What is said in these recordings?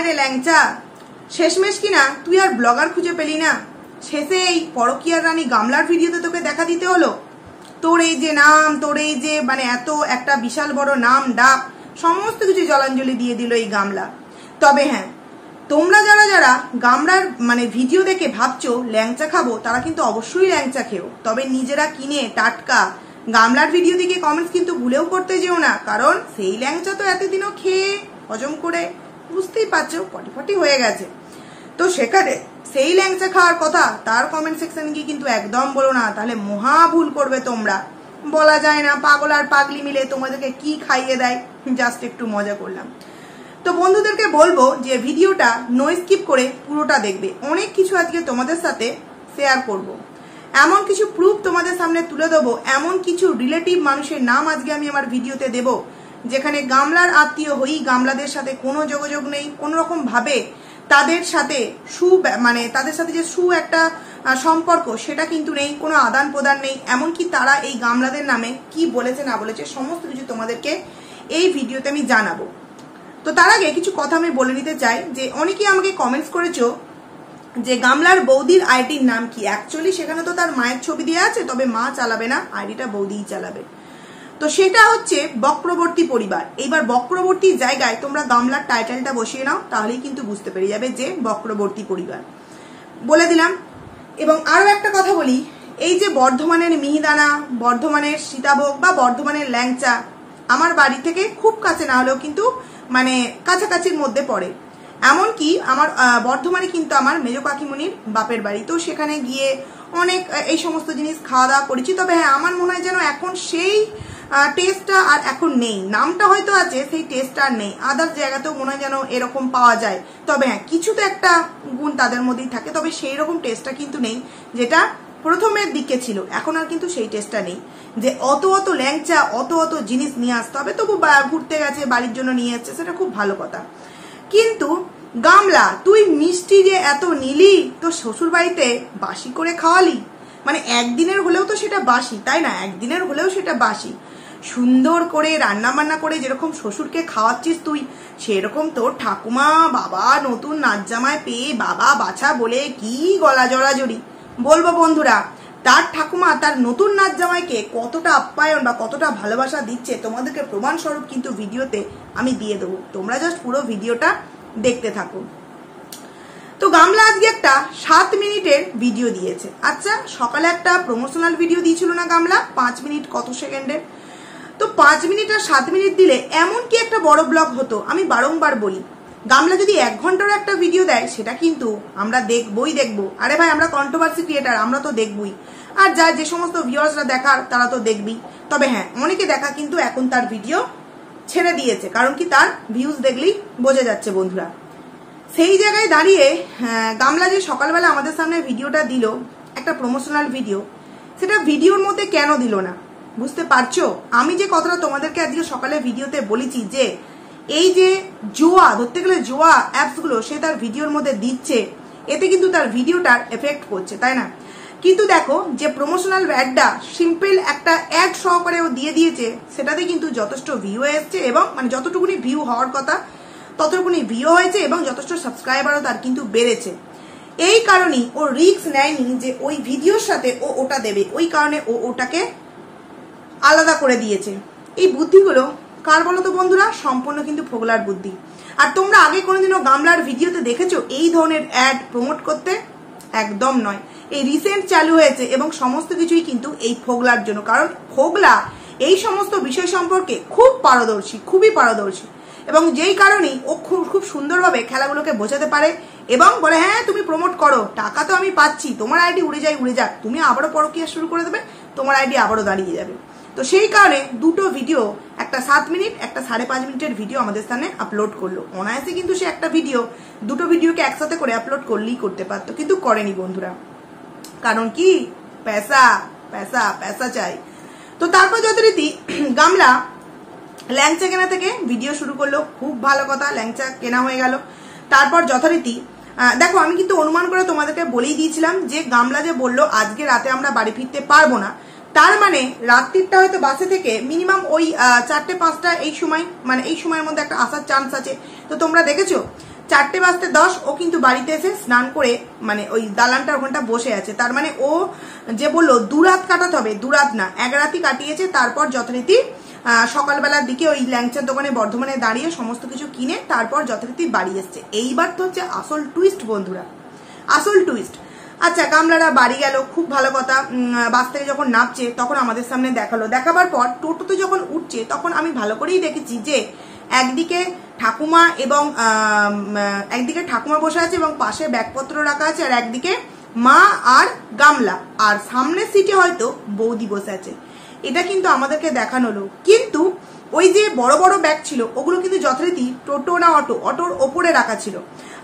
হায় রে ল্যাংচা, শেষমেশ কিনা তুই আর ব্লগার খুঁজে পেলি না, শেষে এই পরকীয়ার রানী গামলার ভিডিওতে তোকে দেখা দিতে হলো। তোর এই যে নাম, তোর এই যে মানে এত একটা বিশাল বড় নাম ডাক সমস্ত কিছু জলাঞ্জলি দিয়ে দিল এই গামলা। তবে হ্যাঁ, তোমরা যারা যারা গামলার মানে ভিডিও দেখে ভাবছো ল্যাংচা খাবো, তারা কিন্তু অবশ্যই ল্যাংচা খেও, তবে নিজেরা কিনে টাটকা গামলার ভিডিও দেখে কমেন্টস কিন্তু ভুলেও করতে যেও না, কারণ সেই ল্যাংচা তো এতদিনও খেয়ে হজম করে বুঝতেই পারছো পটি হয়ে গেছে। তো সেখানে সেই ল্যাংচা খাওয়ার কথা তার কমেন্ট সেকশনে গিয়ে কিন্তু একদম বলো না, তাহলে মহা ভুল করবে তোমরা। বলা যায় না পাগল আর পাগলি মিলে তোমাদেরকে কি খাইয়ে দেয়, জাস্ট একটু মজা করলাম। তো বন্ধুদেরকে বলবো যে ভিডিওটা নো স্কিপ করে পুরোটা দেখবে, অনেক কিছু আজকে তোমাদের সাথে শেয়ার করব, এমন কিছু প্রুফ তোমাদের সামনে তুলে দেবো, এমন কিছু রিলেটিভ মানুষের নাম আজকে আমি আমার ভিডিওতে দেব যেখানে গামলার আত্মীয় হই, গামলাদের সাথে কোনো যোগাযোগ নেই, কোনো রকম ভাবে তাদের সাথে তাদের সাথে যে একটা সম্পর্ক সেটা কিন্তু নেই, কোনো আদান প্রদান নেই, এমনকি তারা এই গামলাদের নামে কি বলেছে না বলেছে সমস্ত কিছু তোমাদেরকে এই ভিডিওতে আমি জানাবো। তো তার আগে কিছু কথা আমি বলে নিতে চাই যে অনেকেই আমাকে কমেন্টস করেছো যে গামলার বৌদির আইডির নাম কি। অ্যাকচুয়ালি সেখানে তো তার মায়ের ছবি দেওয়া আছে, তবে মা চালাবে না, আইডিটা বৌদিই চালাবে। তো সেটা হচ্ছে বক্রবর্তী পরিবার। এইবার বক্রবর্তী জায়গায় তোমরা গামলার টাইটেলটা বসিয়ে নাও, তাহলেই কিন্তু বুঝতে পেরে যাবে যে বক্রবর্তী পরিবার বলে দিলাম। এবং আরো একটা কথা বলি, এই যে বর্ধমানের মিহিদানা, বর্ধমানের সীতাভোগ বা বর্ধমানের ল্যাংচা আমার বাড়ি থেকে খুব কাছে না হলেও কিন্তু মানে কাছাকাছির মধ্যে পড়ে। এমনকি আমার বর্ধমানে কিন্তু আমার মেজ কাকিমণির বাপের বাড়ি, তো সেখানে গিয়ে অনেক এই সমস্ত জিনিস খাওয়া দাওয়া করেছি। তবে হ্যাঁ, আমার মনে হয় যেন এখন সেই টেস্টটা আর এখন নেই, নামটা হয়তো আছে, সেই টেস্টটা আর নেই। আদার্স জায়গাতেও মনে হয় যেন এরকম পাওয়া যায়, তবে হ্যাঁ কিছু তো একটা গুণ তাদের মধ্যেই থাকে, তবে সেই রকম টেস্টটা কিন্তু নেই যেটা প্রথমের দিকে ছিল। এখন আর কিন্তু সেই টেস্টটা নেই যে অত অত ল্যাংচা অত জিনিস নিয়ে আসতে হবে। তবু ঘুরতে গেছে, বাড়ির জন্য নিয়ে যাচ্ছে, সেটা খুব ভালো কথা। কিন্তু গামলা, তুই মিষ্টি যে এত নিলি, তো শ্বশুর বাড়িতে বাসি করে খাওয়ালি, মানে একদিনের হলেও তো সেটা বাসি, তাই না? একদিনের হলেও সেটা বাসি। সুন্দর করে রান্না বান্না করে যেরকম শ্বশুরকে খাওয়াচ্ছিস তুই, সেরকম তোর ঠাকুমা বাবা নতুন নাচ জামায় পেয়ে বাবা বাছা বলে কি গলা জড়াজড়ি। বলবো বন্ধুরা, তার ঠাকুমা তার নতুন নাচ জামাইকে কতটা আপ্যায়ন বা কতটা ভালোবাসা দিচ্ছে তোমাদেরকে প্রমাণ স্বরূপ কিন্তু ভিডিওতে আমি দিয়ে দেবো, তোমরা জাস্ট পুরো ভিডিওটা দেখতে থাকো। তো গামলা আজকে একটা 7 মিনিটের ভিডিও দিয়েছে। আচ্ছা, সকালে একটা প্রমোশনাল ভিডিও দিয়েছিল না গামলা 5 মিনিট কত সেকেন্ডের? তো 5 মিনিট আর 7 মিনিট দিলে এমন কি একটা বড় ব্লগ হতো। আমি বারংবার বলি, গামলা যদি 1 ঘন্টার একটা ভিডিও দেয় সেটা কিন্তু আমরা দেখবই দেখবো। আরে ভাই, আমরা কন্ট্রোভার্সি ক্রিয়েটার, আমরা তো দেখবই। আর যে সমস্ত ভিউয়ার্সরা দেখার তারা তো দেখবি। তবে হ্যাঁ, অনেকে দেখা কিন্তু এখন তার ভিডিও ছেড়ে দিয়েছে, কারণ কি তার ভিউজ দেখলেই বোঝা যাচ্ছে বন্ধুরা। সেই জায়গায় দাঁড়িয়ে গামলা যে সকালবেলা আমাদের সামনে ভিডিওটা দিল, একটা প্রমোশনাল ভিডিও, সেটা ভিডিওর মধ্যে কেন দিল না বুঝতে পারছো? আমি যে কথাটা তোমাদেরকে আজকে সকালে ভিডিওতে বলেছি যে এই যে জোয়া, ধরতে গেলে জোয়া অ্যাপসগুলো সে তার ভিডিওর মধ্যে দিচ্ছে, এতে কিন্তু তার ভিডিওটার এফেক্ট করছে, তাই না? কিন্তু দেখো, যে প্রমোশনাল অ্যাডটা সিম্পল একটা অ্যাড সহকারে ও দিয়ে দিয়েছে, সেটাতে কিন্তু যথেষ্ট ভিউ এসছে, এবং মানে যতটুকুনি ভিউ হওয়ার কথা ততটুকুনি ভিউ হয়েছে, এবং যথেষ্ট সাবস্ক্রাইবারও তার কিন্তু বেড়েছে। এই কারণেই ও রিস্ক নেয়নি যে ওই ভিডিওর সাথে ও ওটা দেবে, ওই কারণে ও ওটাকে আলাদা করে দিয়েছে। এই বুদ্ধিগুলো কার বলো তো বন্ধুরা? সম্পূর্ণ কিন্তু ফোগলার বুদ্ধি। আর তোমরা আগে কোনোদিনও গামলার ভিডিওতে দেখেছো এই ধরনের অ্যাড প্রমোট করতে? একদম নয়, এই রিসেন্ট চালু হয়েছে, এবং সমস্ত কিছুই কিন্তু এই ফোগলার জন্য। কারণ ফোগলা এই সমস্ত বিষয় সম্পর্কে খুব পারদর্শী, খুবই পারদর্শী, এবং যেই কারণেই ও খুব সুন্দরভাবে খেলাগুলোকে বোঝাতে পারে এবং বলে হ্যাঁ তুমি প্রমোট করো, টাকা তো আমি পাচ্ছি, তোমার আইডি উড়ে যাক, তুমি আবারও পরকীয়া শুরু করে দেবে, তোমার আইডি আবারও দাঁড়িয়ে যাবে। তো সেই কারণে দুটো ভিডিও, একটা 7 মিনিট, একটা 5.5 মিনিটের ভিডিও আমাদের সামনে আপলোড করলো। অনায়াসে কিন্তু সে একটা ভিডিও, দুটো ভিডিওকে একসাথে করে আপলোড করলেই করতে পারতো, কিন্তু করেনি বন্ধুরা। কারণ কি? পয়সা পয়সা পয়সা চাই। তো তারপর যথারীতি গামলা ল্যাংচা কেনা থেকে ভিডিও শুরু করলো, খুব ভালো কথা, ল্যাংচা কেনা হয়ে গেল। তারপর যথারীতি দেখো, আমি কিন্তু অনুমান করে তোমাদেরকে বলেই দিয়েছিলাম যে গামলা যে বললো আজকে রাতে আমরা বাড়ি ফিরতে পারবো না, তার মানে রাত্রিটা হয়তো বাসে থেকে মিনিমাম ওই 4টে 5টা এই সময়, মানে এই সময়ের মধ্যে একটা আসার চান্স আছে। তো তোমরা দেখেছো 4:10 ও কিন্তু বাড়িতে এসে স্নান করে মানে ওই দালানটার ওখানটা বসে আছে। তার মানে ও যে বললো 2 রাত কাটাতে হবে, 2 রাত না 1 রাতই কাটিয়েছে। তারপর যথারীতি সকালবেলার দিকে ওই ল্যাংচার দোকানে বর্ধমানে দাঁড়িয়ে সমস্ত কিছু কিনে তারপর যথারীতি বাড়ি এসছে। এইবার তো হচ্ছে আসল টুইস্ট বন্ধুরা, আসল টুইস্ট। আচ্ছা, গামলারা বাড়ি গেল, খুব ভালো কথা। বাস থেকে যখন নামছে তখন আমাদের সামনে দেখালো, দেখাবার পর টোটোতে যখন উঠছে তখন আমি ভালো করেই দেখেছি যে একদিকে ঠাকুমা এবং একদিকে ঠাকুমা বসে আছে এবং পাশে ব্যাগপত্র রাখা আছে, আর একদিকে মা আর গামলা, আর সামনের সিটে হয়তো বৌদি বসে আছে। এটা কিন্তু আমাদেরকে দেখানো হলো। কিন্তু ওই যে বড় বড় ব্যাগ ছিল ওগুলো কিন্তু যথারীতি টোটো না অটোর ওপরে রাখা ছিল,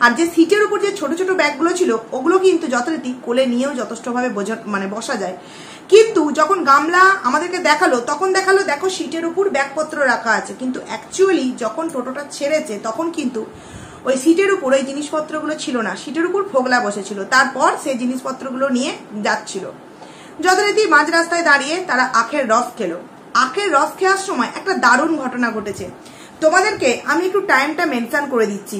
আর যে সিটের উপর যে ছোট ছোট ব্যাগগুলো ছিল ওগুলো কিন্তু যথারীতি কোলে নিয়েও যথেষ্টভাবে বসা যায়। কিন্তু যখন গামলা আমাদেরকে দেখালো তখন দেখালো দেখো সিটের উপর ব্যাগপত্র রাখা আছে, কিন্তু অ্যাকচুয়ালি যখন টোটোটা ছেড়েছে তখন কিন্তু ওই সিটের উপর ওই জিনিসপত্রগুলো ছিল না, সিটের উপর ফোগলা বসেছিল। তারপর সেই জিনিসপত্রগুলো নিয়ে যাচ্ছিল। যথারীতি মাঝ রাস্তায় দাঁড়িয়ে তারা আখের রস খেলো। আখের রস খাওয়ার সময় একটা দারুণ ঘটনা ঘটেছে। তোমাদেরকে আমি একটু টাইমটা মেনশন করে দিচ্ছি।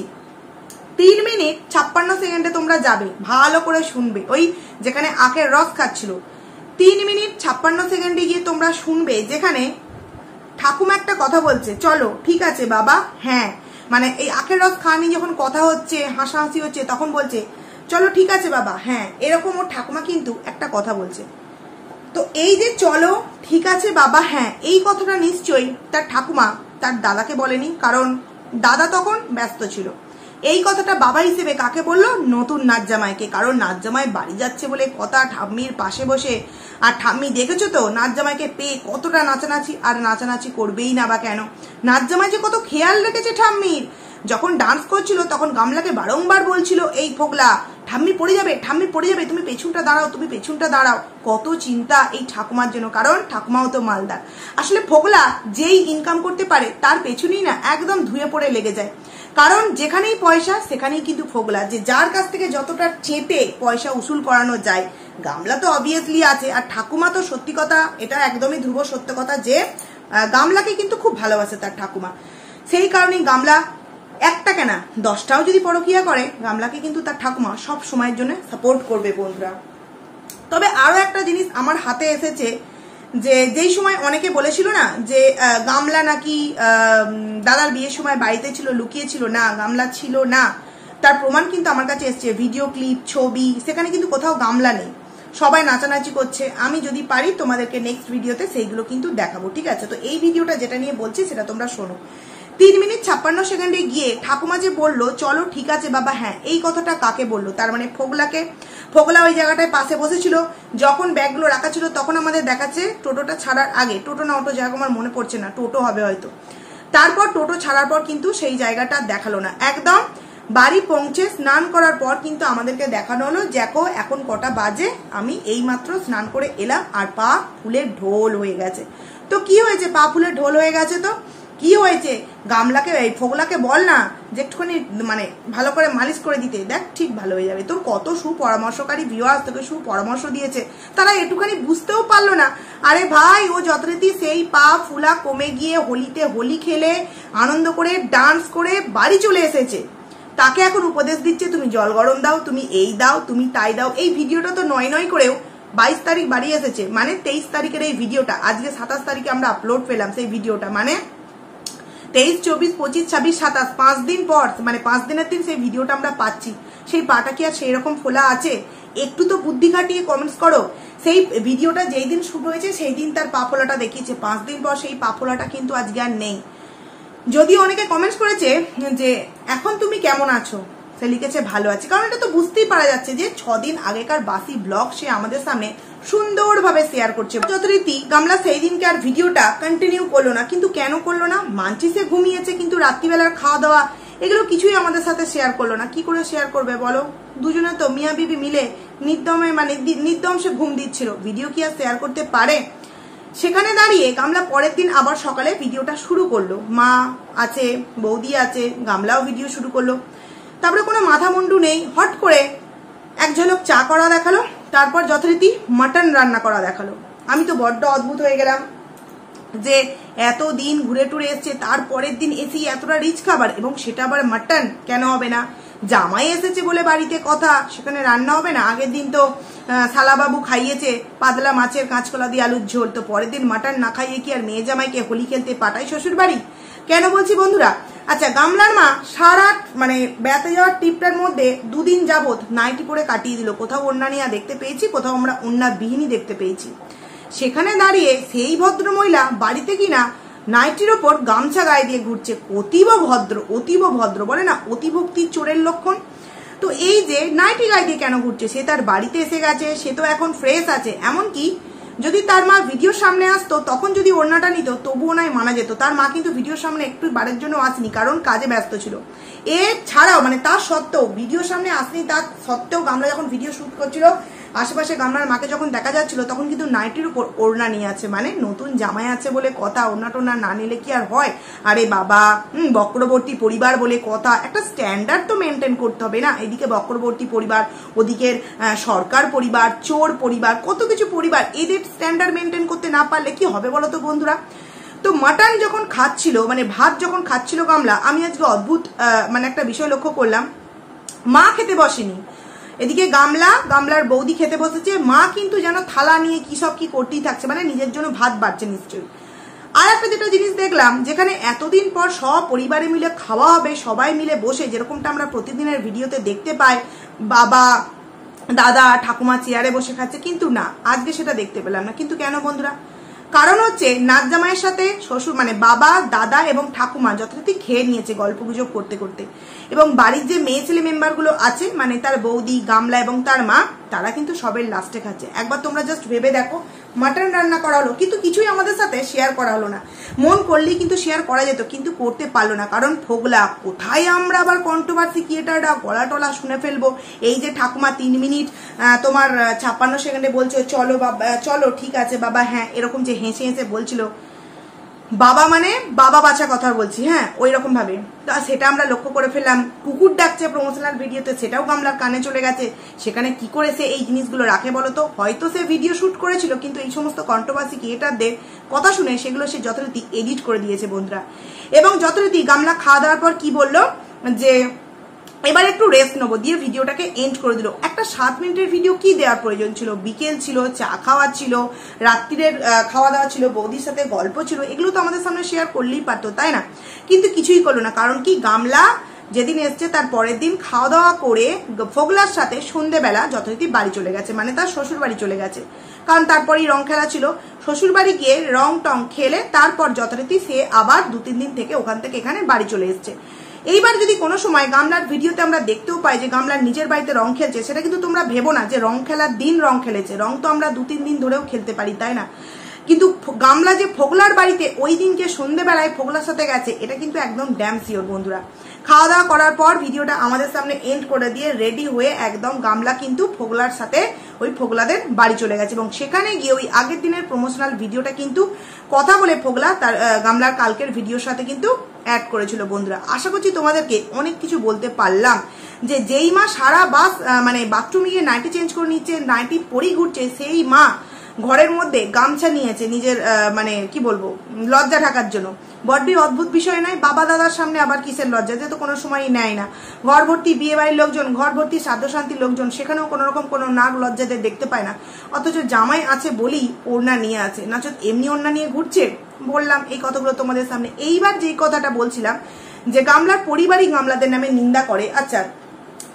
3 মিনিট 56 সেকেন্ডে তোমরা যাবে, ভালো করে শুনবে। ওই যেখানে আখের রস খাচ্ছিল 3 মিনিট 56 সেকেন্ডে গিয়ে তোমরা শুনবে যেখানে ঠাকুমা একটা কথা বলছে, চলো ঠিক আছে বাবা হ্যাঁ, মানে এই আখের রস খাওয়া নিয়ে যখন কথা হচ্ছে হাসাহাসি হচ্ছে তখন বলছে চলো ঠিক আছে বাবা হ্যাঁ, এরকম ওর ঠাকুমা কিন্তু একটা কথা বলছে। তো এই যে চলো ঠিক আছে বাবা হ্যাঁ, এই কথাটা নিশ্চয়ই তার ঠাকুমা তার দাদাকে বলেনি, কারণ দাদা তখন ব্যস্ত ছিল। এই কথাটা বাবা হিসেবে কাকে বললো? নতুন নাচ জামাইকে, কারণ নাচ জামাই বাড়ি যাচ্ছে বলে কথা ঠাম্মির পাশে বসে। আর ঠাম্মি দেখেছো তো নাচ জামাইকে পেয়ে কতটা নাচানাচি, আর নাচানাচি করবেই না বা কেন, নাচ জামাই যে কত খেয়াল রেখেছে ঠাম্মির। যখন ডান্স করছিল তখন গামলাকে বারংবার বলছিল এই ফোগলা ঠাম্মি পড়ে যাবে, ঠাম্মি পড়ে যাবে, তুমি পেছনটা দাঁড়াও, তুমি পেছনটা দাঁড়াও। কত চিন্তা এই ঠাকুমার জন্য, কারণ ঠাকুমাও তো মালদার। আসলে ফোগলা যেই ইনকাম করতে পারে তার পেছনেই না একদম ধুয়ে পড়ে লেগে যায়, কারণ যেখানেই পয়সা সেখানেই কিন্তু ফোগলা, যে যার কাছ থেকে যতটা চেপে পয়সা উসুল করানো যায়। গামলা তো অবভিয়াসলি আছে, আর ঠাকুমা তো সত্যি কথা, এটা একদমই ধ্রুব সত্য কথা যে গামলাকে কিন্তু খুব ভালোবাসে তার ঠাকুমা। সেই কারণেই গামলা একটা কেনা 10টাও যদি পরকিয়া করে গামলাকে কিন্তু তার ঠাকুমা সব সময়ের জন্য সাপোর্ট করবে বন্ধুরা। তবে আরো একটা জিনিস আমার হাতে এসেছে, যে যেই সময় অনেকে বলেছিল না যে গামলা নাকি দাদার বিয়ের সময় বাড়িতে ছিল, লুকিয়ে ছিল, না গামলা ছিল না, তার প্রমাণ কিন্তু আমার কাছে এসছে, ভিডিও ক্লিপ, ছবি, সেখানে কিন্তু কোথাও গামলা নেই, সবাই নাচানাচি করছে। আমি যদি পারি তোমাদেরকে নেক্সট ভিডিওতে সেইগুলো কিন্তু দেখাবো, ঠিক আছে? তো এই ভিডিওটা যেটা নিয়ে বলছি সেটা তোমরা শোনো। 3 মিনিট 56 সেকেন্ডে গিয়ে ঠাকুমা যে বললো চলো ঠিক আছে বাবা হ্যাঁ, এই কথাটা কাকে বললো? তার মানে ফোগলাকে। ফোগলা ওই জায়গাটায় পাশে বসেছিল, যখন ব্যাগগুলো রাখা ছিল তখন আমাদের দেখাচ্ছে টোটোটা ছাড়ার আগে, টোটো না অটো জায়গা আমার মনে পড়ছে না, টোটো হবে হয়তো। তারপর টোটো ছাড়ার পর কিন্তু সেই জায়গাটা দেখালো না, একদম বাড়ি পৌঁছে স্নান করার পর কিন্তু আমাদেরকে দেখানো হলো দেখো এখন কটা বাজে, আমি এই মাত্র স্নান করে এলাম আর পা ফুলে ঢোল হয়ে গেছে। তো কি হয়েছে? পা ফুলে ঢোল হয়ে গেছে তো কি হয়েছে? গামলাকে এই ফোগলাকে বল না যে একটুখানি মানে ভালো করে মালিশ করে দিতে, দেখ ঠিক ভালো হয়ে যাবে। তোর কত সুপরামর্শকারী ভিউয়ার্স তোকে সুপরামর্শ দিয়েছে, তারা একটুখানি বুঝতেও পারলো না। আরে ভাই, ও যথারীতি সেই পা ফুলা কমে গিয়ে হোলিতে হোলি খেলে আনন্দ করে ডান্স করে বাড়ি চলে এসেছে, তাকে এখন উপদেশ দিচ্ছে তুমি জল গরম দাও, তুমি এই দাও, তুমি তাই দাও। এই ভিডিওটা তো নয় করেও 22 তারিখ বাড়ি এসেছে, মানে 23 তারিখের এই ভিডিওটা, আজকে 27 তারিখে আমরা আপলোড পেলাম সেই ভিডিওটা, মানে 23, 24, 25, 26, 27 5 দিন পর, মানে 5 দিনের দিন সেই ভিডিওটা আমরা পাচ্ছি। সেই পাটা কি আর সেই রকম ফোলা আছে? একটু তো বুদ্ধি খাটিয়ে কমেন্টস করো। সেই ভিডিওটা যেই দিন শুরু হয়েছে সেই দিন তার পা ফোলাটা দেখিয়েছে, 5 দিন পর সেই পা ফোলাটা কিন্তু আজকে আর নেই। যদিও অনেকে কমেন্টস করেছে যে এখন তুমি কেমন আছো, সে লিখেছে ভালো আছে, কারণ এটা তো বুঝতেই পারা যাচ্ছে যে 6 দিন আগেকার বাসি ব্লগ সে আমাদের সামনে সুন্দরভাবে শেয়ার করছে। যথারীতি গামলা সেই দিনকে আর ভিডিওটা কন্টিনিউ করলো না, কিন্তু কেন করলো না? মানছি সে ঘুমিয়েছে, কিন্তু রাত্রিবেলার খাওয়া দাওয়া এগুলো কিছুই আমাদের সাথে শেয়ার করলো না। কি করে শেয়ার করবে বলো? দুজনে তো মিয়া বিবি মিলে নির্দমে মানে নির্দম সে ঘুম দিচ্ছিল, ভিডিও কি আর শেয়ার করতে পারে? সেখানে দাঁড়িয়ে গামলা পরের দিন আবার সকালে ভিডিওটা শুরু করলো, মা আছে, বৌদি আছে, গামলাও ভিডিও শুরু করলো। তারপরে কোনো মাথা মুন্ডু নেই, হট করে এক ঝলক চা করা দেখালো, তারপর যথারীতি মাটন রান্না করা দেখালো। আমি তো বড্ড অদ্ভুত হয়ে গেলাম। যে এত দিন ঘুরে টুরে এসছে, তারপরের দিন এসেই এতটা রিচ খাবার, এবং সেটা আবার মাটন। কেন হবে না? জামাই এসেছে বলে বাড়িতে কথা, সেখানে রান্না হবে না? আগের দিন তো শালাবাবু খাইয়েছে পাতলা মাছের কাঁচকলা দিয়ে আলুর ঝোল, তো পরের দিন মাটন না খাইয়ে কি আর মেয়ে জামাইকে হোলি খেলতে পাঠায় শ্বশুর বাড়ি? কেন বলছি বন্ধুরা? আচ্ছা, গামলার মা সারা মানে বেড়াতে যাওয়ার ট্রিপটার মধ্যে 2 দিন যাবত নাইটি পরে কাটিয়ে দিল। কোথাও ওড়না নিয়ে দেখতে পেয়েছি, কোথাও আমরা ওড়না বিহীনই দেখতে পেয়েছি। সেখানে দাঁড়িয়ে সেই ভদ্র মহিলা বাড়িতে কিনা নাইটির ওপর গামছা গায়ে দিয়ে ঘুরছে। অতীব ভদ্র, অতীব ভদ্র, বলে না অতিভক্তির চোরের লক্ষণ। তো এই যে নাইটি গায়ে দিয়ে কেন ঘুরছে? সে তার বাড়িতে এসে গেছে, সে তো এখন ফ্রেশ আছে। এমনকি যদি তার মা ভিডিওর সামনে আসতো তখন যদি ওড়নাটা নিত তবুও নয় মানা যেত। তার মা কিন্তু ভিডিওর সামনে একটু বারের জন্য আসেনি, কারণ কাজে ব্যস্ত ছিল। এছাড়াও মানে তার সত্ত্বেও ভিডিওর সামনে আসেনি, তার সত্ত্বেও গামলা যখন ভিডিও শুট করছিল আশেপাশে গামলার মাকে যখন দেখা যাচ্ছিল তখন কিন্তু নাইটির উপর ওড়না নিয়ে আছে। মানে নতুন জামাই আছে বলে কথা, ওড়না টোড়না না নিলে কি আর হয়? আরে বাবা, বক্রবর্তী পরিবার বলে কথা, একটা স্ট্যান্ডার্ড তো মেনটেন করতে হবে না? এদিকে বক্রবর্তী পরিবার, ওদিকের সরকার পরিবার, চোর পরিবার, কত কিছু পরিবার, এদের স্ট্যান্ডার্ড মেনটেন করতে না পারলে কি হবে বলো তো বন্ধুরা? তো মাটন যখন খাচ্ছিল, মানে ভাত যখন খাচ্ছিল গামলা, আমি আজকে অদ্ভুত মানে একটা বিষয় লক্ষ্য করলাম। মা খেতে বসেনি, এদিকে গামলার বৌদি খেতে বসেছে। মা কিন্তু যেন থালা নিয়ে কি সব কি করতেই থাকছে, মানে নিজের জন্য ভাত বাড়ছে নিশ্চয়ই। আর একটা যেটা জিনিস দেখলাম, যেখানে এতদিন পর সব পরিবারে মিলে খাওয়া হবে, সবাই মিলে বসে, যেরকমটা আমরা প্রতিদিনের ভিডিওতে দেখতে পাই, বাবা দাদা ঠাকুমা চেয়ারে বসে খাচ্ছে, কিন্তু না, আজকে সেটা দেখতে পেলাম না। কিন্তু কেন বন্ধুরা? কারণ হচ্ছে নাচ জামাইয়ের সাথে শ্বশুর মানে বাবা দাদা এবং ঠাকুমা যথারীতি খেয়ে নিয়েছে গল্প গুজব করতে করতে, এবং বাড়ির যে মেয়ে ছেলে মেম্বারগুলো আছে, মানে তার বৌদি, গামলা এবং তার মা, তারা কিন্তু সবের লাস্টে খাচ্ছে। একবার তোমরা জাস্ট ভেবে দেখো, মাটন রান্না করা হলো কিন্তু কিছুই আমাদের সাথে শেয়ার করা হলো না। মন করলেই কিন্তু শেয়ার করা যেত, কিন্তু করতে পারলো না, কারণ ফোগলা। কোথায় আমরা আবার কন্ট্রোভার্সি ক্রিয়েটাররা গলা টলা শুনে ফেলবো? এই যে ঠাকুমা 3 মিনিট তোমার 56 সেকেন্ডে বলছে চলো বাবা, চলো ঠিক আছে বাবা, হ্যাঁ, এরকম যে হেসে হেসে বলছিল, বাবা মানে বাবা বাচ্চা কথা বলছি, হ্যাঁ, ওই রকম ভাবে। তো সেটা আমরা লক্ষ্য করে ফেললাম। কুকুর ডাকছে প্রমোশনাল ভিডিওতে, সেটাও গামলার কানে চলে গেছে। সেখানে কি করে সে এই জিনিসগুলো রাখে বলতো? হয়তো সে ভিডিও শুট করেছিল, কিন্তু এই সমস্ত কন্ট্রোভার্সি ক্রিয়েটারদের কথা শুনে সেগুলো সে যথারীতি এডিট করে দিয়েছে বন্ধুরা। এবং যথারীতি গামলা খাওয়া দাওয়ার পর কি বললো যে এবার একটু রেস্ট নেবো, দিয়ে ভিডিওটাকে এন্ড করে দিল। একটা 7 মিনিটের ভিডিও কি দেওয়ার প্রয়োজন ছিল? বিকেল ছিল, চা খাওয়া ছিল, রাত্রিরের খাওয়া দাওয়া ছিল, বৌদির সাথে গল্প ছিল, এগুলো তো আমাদের সামনে শেয়ার করলেই পারতো, তাই না? কিন্তু কিছুই করলো না। কারণ কি? গামলা যেদিন এসছে তার পরের দিন খাওয়া দাওয়া করে ফোগলার সাথে সন্ধ্যেবেলা যথারীতি বাড়ি চলে গেছে, মানে তার শ্বশুর বাড়ি চলে গেছে। কারণ তারপরেই রং খেলা ছিল, শ্বশুর বাড়ি গিয়ে রং টং খেলে তারপর যথারীতি সে আবার 2-3 দিন থেকে ওখান থেকে এখানে বাড়ি চলে এসছে। এইবার যদি কোনো সময় গামলার ভিডিওতে আমরা দেখতেও পাই যে গামলার নিজের বাড়িতে রং খেলছে, সেটা কিন্তু তোমরা ভেবো না যে রং খেলার দিন রং খেলেছে। রং তো আমরা 2-3 দিন ধরেও খেলতে পারি, তাই না? কিন্তু গামলা যে ফোগলার বাড়িতে ওই দিনকে সন্ধ্যেবেলায় ফোগলার সাথে গেছে, এটা কিন্তু একদম ড্যাম শিওর বন্ধুরা। খাওয়া দাওয়া করার পর ভিডিওটা আমাদের সামনে এন্ড করে দিয়ে রেডি হয়ে একদম গামলা কিন্তু ফোগলার সাথে ওই ফোগলাদের বাড়ি চলে গেছে, এবং সেখানে গিয়ে ওই আগের দিনের প্রমোশনাল ভিডিওটা কিন্তু কথা বলে ফোগলা তার গামলার কালকের ভিডিওর সাথে কিন্তু অ্যাড করেছিল বন্ধুরা। আশা করছি তোমাদেরকে অনেক কিছু বলতে পারলাম, যে যেই মা সারা বাস মানে বাথরুমে গিয়ে নাইটি চেঞ্জ করে নিচ্ছে, নাইটি পরেই ঘুরছে, সেই মা ঘরের মধ্যে গামছা নিয়েছে নিজের মানে কি বলবো লজ্জা ঢাকার জন্য। বড্ডই অদ্ভুত বিষয় নয়? বাবা দাদার সামনে আবার কিসের লজ্জা, যে তো কোনো সময়ই নেয় না। ঘর ভর্তি বিয়ে বাড়ির লোকজন, ঘর ভর্তি সাধ্য শান্তির লোকজন, সেখানেও কোনো রকম কোনো নাক লজ্জাদের দেখতে পায় না, অথচ জামাই আছে বলেই ওড়না নিয়ে আছে, নাচত এমনি ওড়না নিয়ে ঘুরছে। বললাম এই কথাগুলো তোমাদের সামনে। এইবার যেই কথাটা বলছিলাম যে গামলার পরিবারই গামলাদের নামে নিন্দা করে। আচ্ছা,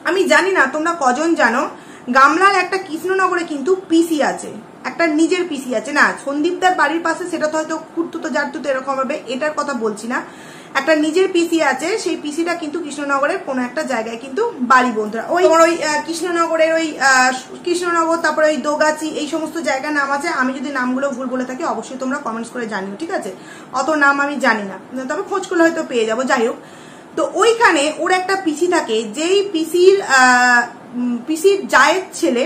আমি জানি না তোমরা কজন জানো, গামলার একটা কৃষ্ণনগরে কিন্তু পিসি আছে, একটা নিজের পিসি আছে। না, সন্দীপদার বাড়ির পাশে, সেটা তো হয়তো খুঁড়তুতো জারতুতো এরকম হবে, এটার কথা বলছি না। একটা নিজের পিসি আছে, সেই পিসিটা কিন্তু কৃষ্ণনগরের কোনো একটা জায়গায় কিন্তু বাড়ি বন্ধুরা। ওই কৃষ্ণনগরের ওই কৃষ্ণনগর, তারপরে ওই দোগাছি, এই সমস্ত জায়গার নাম আছে। আমি যদি নামগুলো ভুল বলে থাকি অবশ্যই তোমরা কমেন্টস করে জানিও, ঠিক আছে? অত নাম আমি জানি না, তবে খোঁজ করলে হয়তো পেয়ে যাবো। যাই হোক, তো ওইখানে ওর একটা পিসি থাকে, যেই পিসির জায়ের ছেলে,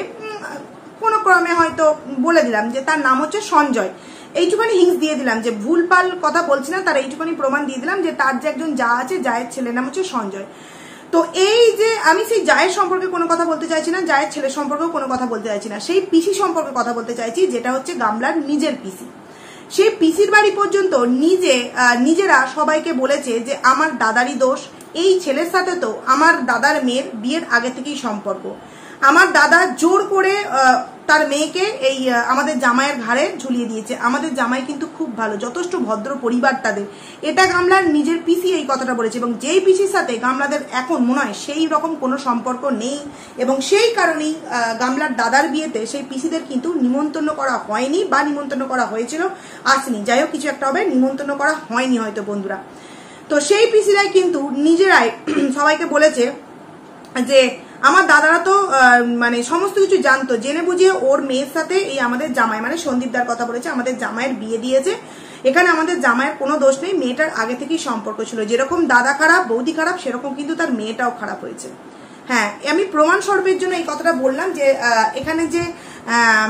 কোনো ক্রমে হয়তো বলে দিলাম যে তার নাম হচ্ছে সঞ্জয়। এইটুখানি হিংস দিয়ে দিলাম, যে ভুলপাল কথা বলছি না, তার এইটুখানি প্রমাণ দিয়ে দিলাম যে তার যে একজন যা আছে, জায়ের ছেলের নাম হচ্ছে সঞ্জয়। তো এই যে আমি সেই জায়ের সম্পর্কে কোনো কথা বলতে চাইছি না, জায়ের ছেলের সম্পর্কেও কোনো কথা বলতে চাইছি না, সেই পিসি সম্পর্কে কথা বলতে চাইছি, যেটা হচ্ছে গামলার নিজের পিসি। সেই পিসির বাড়ি পর্যন্ত নিজেরা সবাইকে বলেছে যে আমার দাদারই দোষ, এই ছেলের সাথে তো আমার দাদার মেয়ের বিয়ের আগে থেকেই সম্পর্ক, আমার দাদা জোর করে তার মেয়েকে এই আমাদের জামাইয়ের ঘাড়ে ঝুলিয়ে দিয়েছে। আমাদের জামাই কিন্তু খুব ভালো, যথেষ্ট ভদ্র পরিবার তাদের, এটা গামলার নিজের পিসি এই কথাটা বলেছে। এবং যেই পিসির সাথে গামলাদের এখন মনে হয় সেই রকম কোনো সম্পর্ক নেই, এবং সেই কারণেই গামলার দাদার বিয়েতে সেই পিসিদের কিন্তু নিমন্ত্রণ করা হয়নি, বা নিমন্ত্রণ করা হয়েছিল আসেনি, যাই হোক কিছু একটা হবে, নিমন্ত্রণ করা হয়নি হয়তো বন্ধুরা। তো সেই পিসিরাই কিন্তু নিজেরাই সবাইকে বলেছে যে আমার দাদারা তো মানে সমস্ত কিছু জানতো, জেনে বুঝে ওর মেয়ের সাথে এই আমাদের জামাই মানে সন্দীপদার কথা বলেছে, আমাদের জামাইয়ের বিয়ে দিয়েছে। এখানে আমাদের জামাইয়ের কোনো দোষ নেই, মেয়েটার আগে থেকেই সম্পর্ক ছিল, যেরকম দাদা খারাপ বৌদি খারাপ সেরকম কিন্তু তার মেয়েটাও খারাপ হয়েছে। হ্যাঁ, আমি প্রমাণ স্বরূপের জন্য এই কথাটা বললাম যে এখানে যে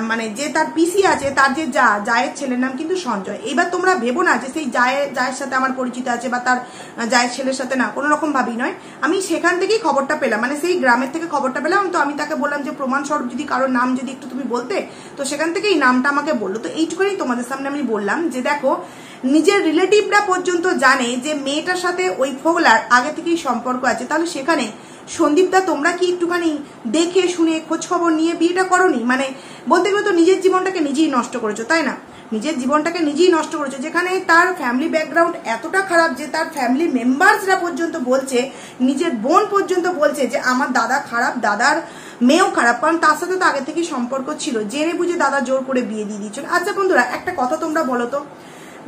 মানে যে তার পিসি আছে তার যে জায়ের ছেলের নাম কিন্তু সঞ্জয়। এবার তোমরা ভেবো না যে সেই জায়ের সাথে আমার পরিচিত আছে বা তার জায়ের ছেলের সাথে, না, কোনো রকম ভাবেই নয়। আমি সেখান থেকেই খবরটা পেলাম, মানে সেই গ্রামের থেকে খবরটা পেলাম। তো আমি তাকে বললাম যে প্রমাণ স্বরূপ যদি কারোর নাম যদি একটু তুমি বলতে, তো সেখান থেকে এই নামটা আমাকে বললো। তো এইটুকুনি তোমাদের সামনে আমি বললাম যে দেখো, নিজের রিলেটিভরা পর্যন্ত জানে যে মেয়েটার সাথে ওই ফোগলার আগে থেকেই সম্পর্ক আছে, তাহলে সেখানে সন্দীপদা তোমরা কি একটুখানি দেখে শুনে খোঁজ খবর নিয়ে বিয়েটা করনি? মানে বলতে গেলে তো নিজের জীবনটাকে নিজেই নষ্ট করেছো, তাই না? নিজের জীবনটাকে নিজেই নষ্ট করেছো, যেখানে তার ফ্যামিলি ব্যাকগ্রাউন্ড এতটা খারাপ যে তার ফ্যামিলি মেম্বার্সরা পর্যন্ত বলছে, নিজের বোন পর্যন্ত বলছে যে আমার দাদা খারাপ, দাদার মেয়েও খারাপ, কারণ তার সাথে তো আগে থেকেই সম্পর্ক ছিল, জেনে বুঝে দাদা জোর করে বিয়ে দিয়ে দিয়েছিল। আচ্ছা বন্ধুরা, একটা কথা তোমরা বলো তো,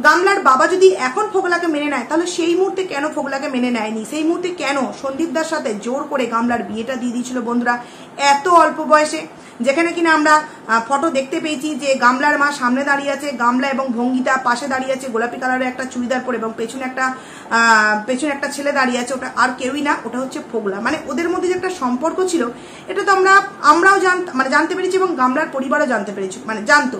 গামলার বাবা যদি এখন ফোগলাকে মেনে নেয়, তাহলে সেই মুহূর্তে কেন ফোগলাকে মেনে নেয়নি? সেই মুহূর্তে কেন সন্দীপদার সাথে জোর করে গামলার বিয়েটা দিয়ে দিয়েছিল বন্ধুরা এত অল্প বয়সে? যেখানে কিনা আমরা ফটো দেখতে পেয়েছি যে গামলার মা সামনে দাঁড়িয়ে আছে, গামলা এবং ভঙ্গিতা পাশে দাঁড়িয়ে আছে গোলাপি কালারের একটা চুড়িদার পরে, এবং পেছনে একটা ছেলে দাঁড়িয়ে আছে, ওটা আর কেউই না, ওটা হচ্ছে ফোগলা। মানে ওদের মধ্যে যে একটা সম্পর্ক ছিল, এটা তো আমরাও জানতে পেরেছি, এবং গামলার পরিবারও জানতে পেরেছি, মানে জানতো।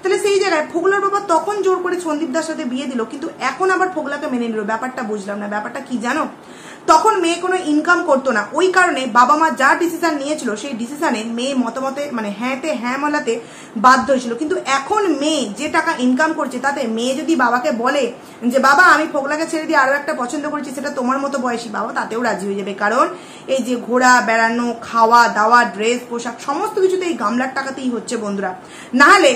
তাহলে সেই জায়গায় ফোগলার বাবা তখন জোর করে সন্দীপদার সাথে বিয়ে দিল, কিন্তু এখন আবার ফোগলাকে মেনে নিল। ব্যাপারটা বুঝলাম না, ব্যাপারটা কি জানো? তখন মেয়ে কোনো ইনকাম করতো না, ওই কারণে বাবা মা যা ডিসিশন নিয়েছিল সেই ডিসিশনে মেয়ে মতামতে মানে হ্যাঁ মালাতে বাধ্য হয়েছিল। কিন্তু এখন মেয়ে যে টাকা ইনকাম করছে, তাতে মেয়ে যদি বাবাকে বলে যে বাবা আমি ফোগলাকে ছেড়ে দিয়ে আরো একটা পছন্দ করেছি, সেটা তোমার মতো বয়সী, বাবা তাতেও রাজি হয়ে যাবে। কারণ এই যে ঘোরা বেড়ানো, খাওয়া দাওয়া, ড্রেস পোশাক সমস্ত কিছুতে এই গামলার টাকাতেই হচ্ছে বন্ধুরা। না হলে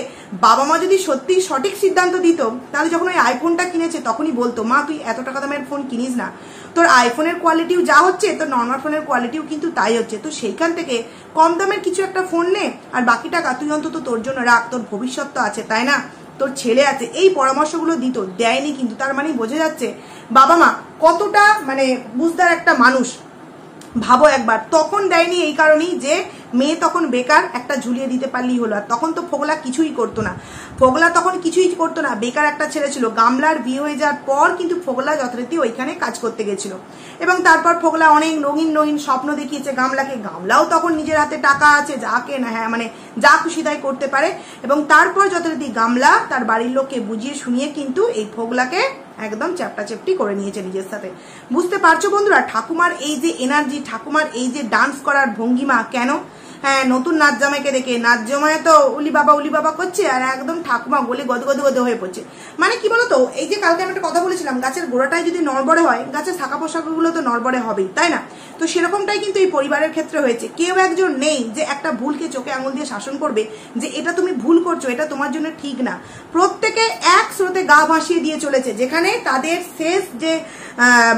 বাবা মা যদি সত্যি সঠিক সিদ্ধান্ত দিত, তাহলে যখন ওই আইফোনটা কিনেছে তখনই বলতো, মা তুই এত টাকা দামের ফোন কিনিস না, তোর আইফোনের কোয়ালিটিও যা হচ্ছে তোর নর্মাল ফোনের কোয়ালিটিও কিন্তু তাই হচ্ছে, তো সেইখান থেকে কম দামের কিছু একটা ফোন নে, আর বাকি টাকা তুই অন্তত তোর জন্য রাখ, তোর ভবিষ্যৎ তো আছে, তাই না, তোর ছেলে আছে। এই পরামর্শগুলো দিত, দেয়নি কিন্তু। তার মানে বোঝা যাচ্ছে বাবা মা কতটা মানে বুঝদার একটা মানুষ। ভাবো একবার, তখন দেয়নি এই কারণেই যে মেয়ে তখন বেকার, একটা ঝুলিয়ে দিতে পারলেই হলো। আর তখন তো ফোগলা কিছুই করতো না, বেকার একটা ছেলে ছিল। গামলার বিয়ে হয়ে যাওয়ার পর কিন্তু ফোগলা যথারীতি ওইখানে কাজ করতে গেছিল, এবং তারপর ফোগলা অনেক রঙিন স্বপ্ন দেখিয়েছে গামলাকে। গামলাও তখন নিজের হাতে টাকা আছে, যাকে না হ্যাঁ মানে যা খুশি তাই করতে পারে, এবং তারপর যথারীতি গামলা তার বাড়ির লোককে বুঝিয়ে শুনিয়ে কিন্তু এই ফোগলাকে একদম চ্যাপটি করে নিয়েছে নিজের সাথে। বুঝতে পারছো বন্ধুরা, ঠাকুমার এই যে এনার্জি, ঠাকুমার এই যে ডান্স করার ভঙ্গিমা, কেন? হ্যাঁ, নতুন নাচ জামাইকে দেখে, নাচ জামাই তো উলি বাবা করছে, আর একদম ঠাকুমা গলে গদ হয়ে পড়ছে। মানে কি বলতো, এই যে কালকে আমি একটা কথা বলেছিলাম, গাছের গোড়াটাই যদি নড়বড়ে হয়, গাছের শাখা পোশাকগুলো তো নড়বড়ে হবেই, তাই না? তো সেরকমটাই কিন্তু এই পরিবারের ক্ষেত্রে হয়েছে। কেউ একজন নেই যে একটা ভুলকে চোখে আঙুল দিয়ে শাসন করবে যে এটা তুমি ভুল করছো, এটা তোমার জন্য ঠিক না। প্রত্যেকে এক স্রোতে গা ভাসিয়ে দিয়ে চলেছে, যেখানে তাদের শেষ যে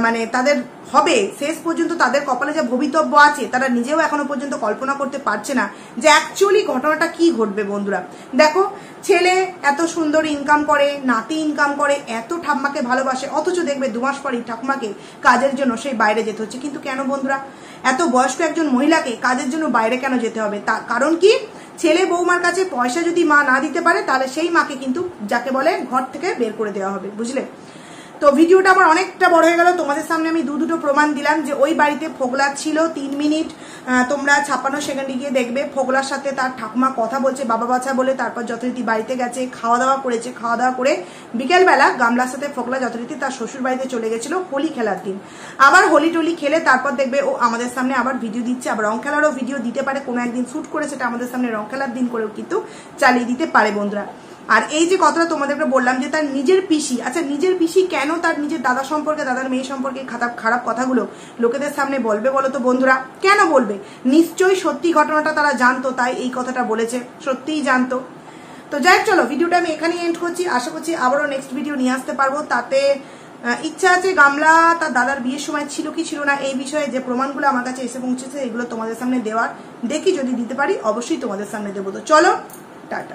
মানে তাদের হবে শেষ পর্যন্ত তাদের কপালে যা ভবিতব্য আছে, তারা নিজেও এখনো পর্যন্ত কল্পনা করতে পারছে না যে অ্যাকচুয়ালি ঘটনাটা কি ঘটবে। বন্ধুরা দেখো, ছেলে এত সুন্দর ইনকাম করে, নাতি ইনকাম করে, এত ঠাম্মাকে ভালোবাসে, অথচ দেখবে 2 মাস পরই ঠাকুমাকে কাজের জন্য সেই বাইরে যেতে হচ্ছে। কিন্তু কেন বন্ধুরা? এত বয়স্ক একজন মহিলাকে কাজের জন্য বাইরে কেন যেতে হবে? তার কারণ কি? ছেলে বৌমার কাছে পয়সা যদি মা না দিতে পারে, তাহলে সেই মাকে কিন্তু যাকে বলে ঘর থেকে বের করে দেওয়া হবে, বুঝলে? তো ভিডিওটা আমার অনেকটা বড় হয়ে গেল, তোমাদের সামনে আমি দুটো প্রমাণ দিলাম যে ওই বাড়িতে ফোগলা ছিল 3 মিনিট। তোমরা 56 সেকেন্ডে গিয়ে দেখবে ফোগলার সাথে তার ঠাকুমা কথা বলছে বাবা বাচ্চা বলে, তারপর যথারীতি বাড়িতে গেছে, খাওয়া দাওয়া করেছে, খাওয়া দাওয়া করে বিকেলবেলা গামলার সাথে ফোগলা যথারীতি তার শ্বশুর বাড়িতে চলে গেছিল হোলি খেলার দিন। আবার হোলি টোলি খেলে তারপর দেখবে ও আমাদের সামনে আবার ভিডিও দিচ্ছে, আবার রং খেলারও ভিডিও দিতে পারে, কোনো একদিন শ্যুট করে সেটা আমাদের সামনে রং খেলার দিন করেও কিন্তু চালিয়ে দিতে পারে বন্ধুরা। আর এই যে কথাটা তোমাদেরকে বললাম যে তার নিজের পিসি, আচ্ছা নিজের পিসি কেন তার নিজের দাদা সম্পর্কে, দাদার মেয়ে সম্পর্কে খারাপ কথাগুলো লোকেদের সামনে বলবে বলো তো বন্ধুরা? কেন বলবে? নিশ্চয়ই সত্যি ঘটনাটা তারা জানতো, তাই এই কথাটা বলেছে, সত্যিই জানতো। তো যাই চলো, ভিডিওটা আমি এখানেই এন্ড করছি। আশা করছি আবারও নেক্সট ভিডিও নিয়ে আসতে পারবো। তাতে ইচ্ছা আছে গামলা তার দাদার বিয়ের সময় ছিল কি ছিল না এই বিষয়ে যে প্রমাণগুলো আমার কাছে এসে পৌঁছেছে এগুলো তোমাদের সামনে দেওয়ার, দেখি যদি দিতে পারি অবশ্যই তোমাদের সামনে দেবো। তো চলো, টাটা।